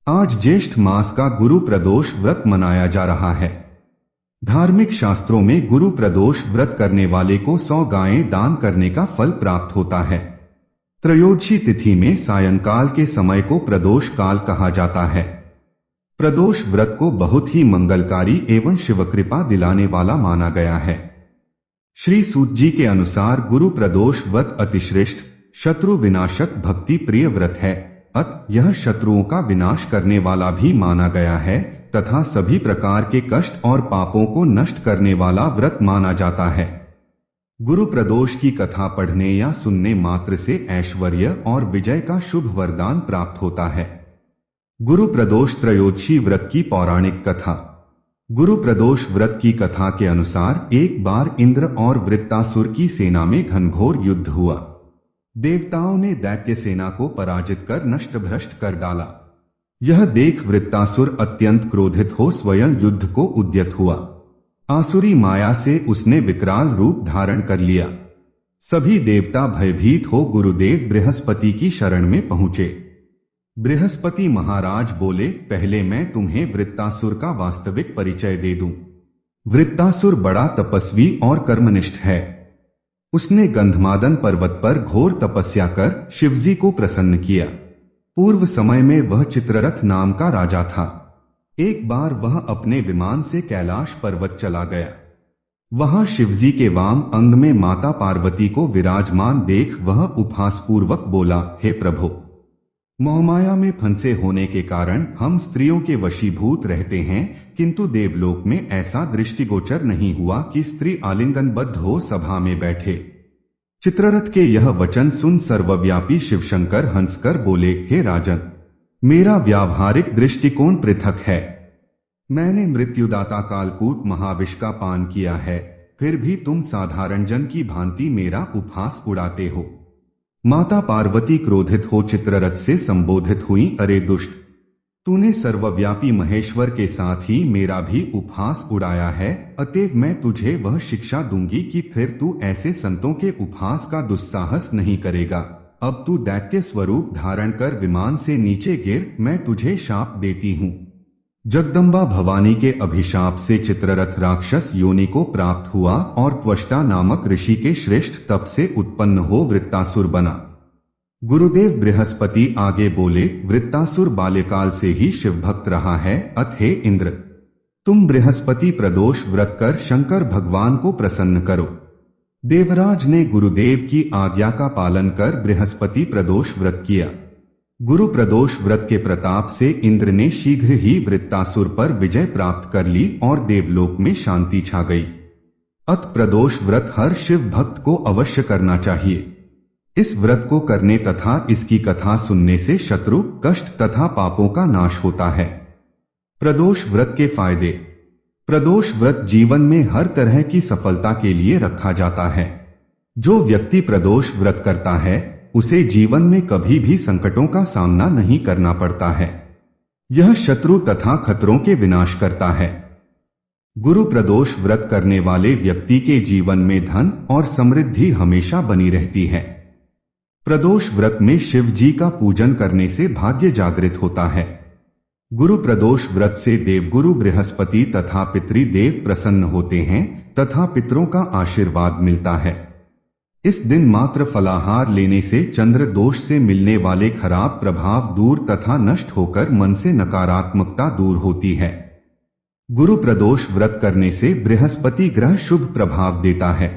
आज ज्येष्ठ मास का गुरु प्रदोष व्रत मनाया जा रहा है। धार्मिक शास्त्रों में गुरु प्रदोष व्रत करने वाले को 100 गायें दान करने का फल प्राप्त होता है। त्रयोदशी तिथि में सायंकाल के समय को प्रदोष काल कहा जाता है। प्रदोष व्रत को बहुत ही मंगलकारी एवं शिवकृपा दिलाने वाला माना गया है। श्री सूत जी के अनुसार गुरु प्रदोष व्रत अतिश्रेष्ठ, शत्रु विनाशक, भक्ति प्रिय व्रत है। यह शत्रुओं का विनाश करने वाला भी माना गया है तथा सभी प्रकार के कष्ट और पापों को नष्ट करने वाला व्रत माना जाता है। गुरु प्रदोष की कथा पढ़ने या सुनने मात्र से ऐश्वर्य और विजय का शुभ वरदान प्राप्त होता है। गुरु प्रदोष त्रयोदशी व्रत की पौराणिक कथा। गुरु प्रदोष व्रत की कथा के अनुसार एक बार इंद्र और वृत्तासुर की सेना में घनघोर युद्ध हुआ। देवताओं ने दैत्य सेना को पराजित कर नष्ट भ्रष्ट कर डाला। यह देख वृत्तासुर अत्यंत क्रोधित हो स्वयं युद्ध को उद्यत हुआ। आसुरी माया से उसने विकराल रूप धारण कर लिया। सभी देवता भयभीत हो गुरुदेव बृहस्पति की शरण में पहुंचे। बृहस्पति महाराज बोले, पहले मैं तुम्हें वृत्तासुर का वास्तविक परिचय दे दूं। वृत्तासुर बड़ा तपस्वी और कर्मनिष्ठ है। उसने गंधमादन पर्वत पर घोर तपस्या कर शिवजी को प्रसन्न किया। पूर्व समय में वह चित्ररथ नाम का राजा था। एक बार वह अपने विमान से कैलाश पर्वत चला गया। वहां शिवजी के वाम अंग में माता पार्वती को विराजमान देख वह उपहासपूर्वक बोला, हे प्रभु, मोहमाया में फंसे होने के कारण हम स्त्रियों के वशीभूत रहते हैं, किंतु देवलोक में ऐसा दृष्टिगोचर नहीं हुआ कि स्त्री आलिंगनबद्ध हो सभा में बैठे। चित्ररथ के यह वचन सुन सर्वव्यापी शिवशंकर हंसकर बोले, हे राजन, मेरा व्यावहारिक दृष्टिकोण पृथक है। मैंने मृत्युदाता कालकूट महाविष का पान किया है, फिर भी तुम साधारण जन की भांति मेरा उपहास उड़ाते हो। माता पार्वती क्रोधित हो चित्ररथ से संबोधित हुई, अरे दुष्ट, तूने सर्वव्यापी महेश्वर के साथ ही मेरा भी उपहास उड़ाया है, अतएव मैं तुझे वह शिक्षा दूंगी कि फिर तू ऐसे संतों के उपहास का दुस्साहस नहीं करेगा। अब तू दैत्य स्वरूप धारण कर विमान से नीचे गिर, मैं तुझे शाप देती हूँ। जगदम्बा भवानी के अभिशाप से चित्ररथ राक्षस योनि को प्राप्त हुआ और त्वष्टा नामक ऋषि के श्रेष्ठ तप से उत्पन्न हो वृत्तासुर बना। गुरुदेव बृहस्पति आगे बोले, वृत्तासुर बाल्यकाल से ही शिव भक्त रहा है। हे इंद्र, तुम बृहस्पति प्रदोष व्रत कर शंकर भगवान को प्रसन्न करो। देवराज ने गुरुदेव की आज्ञा का पालन कर बृहस्पति प्रदोष व्रत किया। गुरु प्रदोष व्रत के प्रताप से इंद्र ने शीघ्र ही वृत्तासुर पर विजय प्राप्त कर ली और देवलोक में शांति छा गई। प्रदोष व्रत हर शिव भक्त को अवश्य करना चाहिए। इस व्रत को करने तथा इसकी कथा सुनने से शत्रु, कष्ट तथा पापों का नाश होता है। प्रदोष व्रत के फायदे। प्रदोष व्रत जीवन में हर तरह की सफलता के लिए रखा जाता है। जो व्यक्ति प्रदोष व्रत करता है उसे जीवन में कभी भी संकटों का सामना नहीं करना पड़ता है। यह शत्रु तथा खतरों के विनाश करता है। गुरु प्रदोष व्रत करने वाले व्यक्ति के जीवन में धन और समृद्धि हमेशा बनी रहती है। प्रदोष व्रत में शिव जी का पूजन करने से भाग्य जागृत होता है। गुरु प्रदोष व्रत से देवगुरु बृहस्पति तथा पितृदेव प्रसन्न होते हैं तथा पितरों का आशीर्वाद मिलता है। इस दिन मात्र फलाहार लेने से चंद्र दोष से मिलने वाले खराब प्रभाव दूर तथा नष्ट होकर मन से नकारात्मकता दूर होती है। गुरु प्रदोष व्रत करने से बृहस्पति ग्रह शुभ प्रभाव देता है।